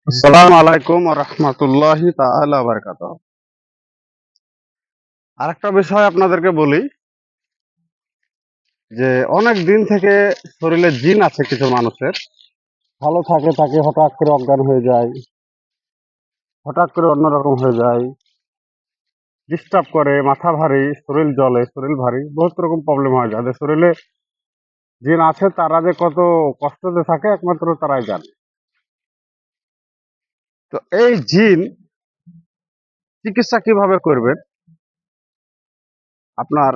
আসসালামু আলাইকুম ওয়া রাহমাতুল্লাহি তাআলা ওয়া বারাকাতুহু। আরেকটা বিষয় আপনাদেরকে বলি যে অনেক দিন থেকে শরীরে জিন আছে কিছু মানুষের। ভালো থাকে থাকে হঠাৎ করে অজ্ঞান হয়ে যায়, হঠাৎ করে অন্যরকম হয়ে যায়, ডিস্টার্ব করে, মাথা ভারী, শরীর জ্বলে, শরীর ভারী, বহুত রকম প্রবলেম হয়। যাদের শরীরে জিন আছে তারা যে কত কষ্টতে থাকে একমাত্র তারাই জানে। তো এই জিন চিকিৎসা কিভাবে করবেন? আপনার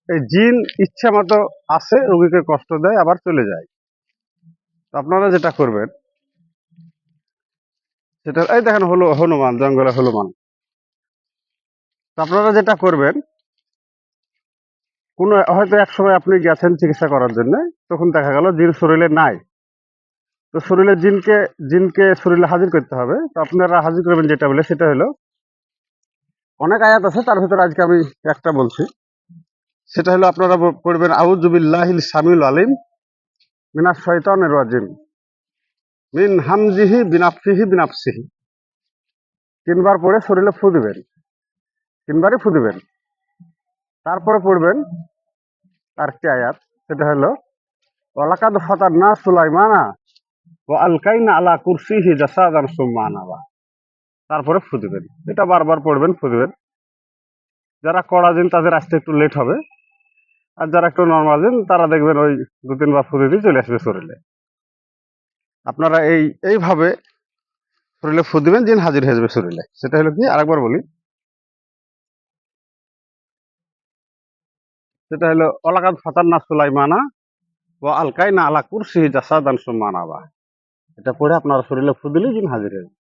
এই জিন ইচ্ছা মতো আসে, রোগীকে কষ্ট দেয়, আবার চলে যায়। তো আপনারা যেটা করবেন সেটা এই দেখেন হলো হনুমান, জঙ্গলে হনুমান। তো আপনারা যেটা করবেন, কোনো হয়তো একসময় আপনি গেছেন চিকিৎসা করার জন্য, তখন দেখা গেল জিন শরীরে নাই। তো শরীরে জিনকে জিনকে শরীরে হাজির করতে হবে। তো আপনারা হাজির করবেন যেটা বলে সেটা হলো, অনেক আয়াত আছে তার ভিতরে আজকে আমি একটা বলছি। সেটা হলো আপনারা পড়বেন আউযু বিল্লাহিল সামিউল আলিম মিনাশ শাইতানির রাজিম মিন হামজিহি বিনাফসিহি বিনাফসিহি। তিনবার পড়ে শরীরে ফু দিবেন, তিনবারই ফু দিবেন। তারপরে পড়বেন আরেকটি আয়াত, সেটা হলো ওয়ালাকাদ ফাতান্না সুলাইমানা ওয়া আলকাইনা আলা কুরসিহি জাসাদান সুম্মা আনাবা। তারপরে ফু দিবেন। এটা বারবার পড়বেন, ফু দিবেন। যারা কড়া জিন তাদের আসতে একটু লেট হবে, আর যারা একটু নর্মাল জিন তারা দেখবেন ওই দু তিনবার ফু দিতেই চলে আসবে শরীরে। আপনারা এইভাবে শরীরে ফু দিবেন, জিন হাজির হয়ে যাবে শরীরে। সেটা হলো কি, আরেকবার বলি, সেটা হলো ওয়ালাকাদ ফাতান্না সুলাইমানা ওয়া আলকাইনা আলা কুরসিহি জাসাদান সুম্মা আনাবা। এটা পড়ে আপনারা শরীরে ফু দিলেই জিন হাজির হয়ে যাবে।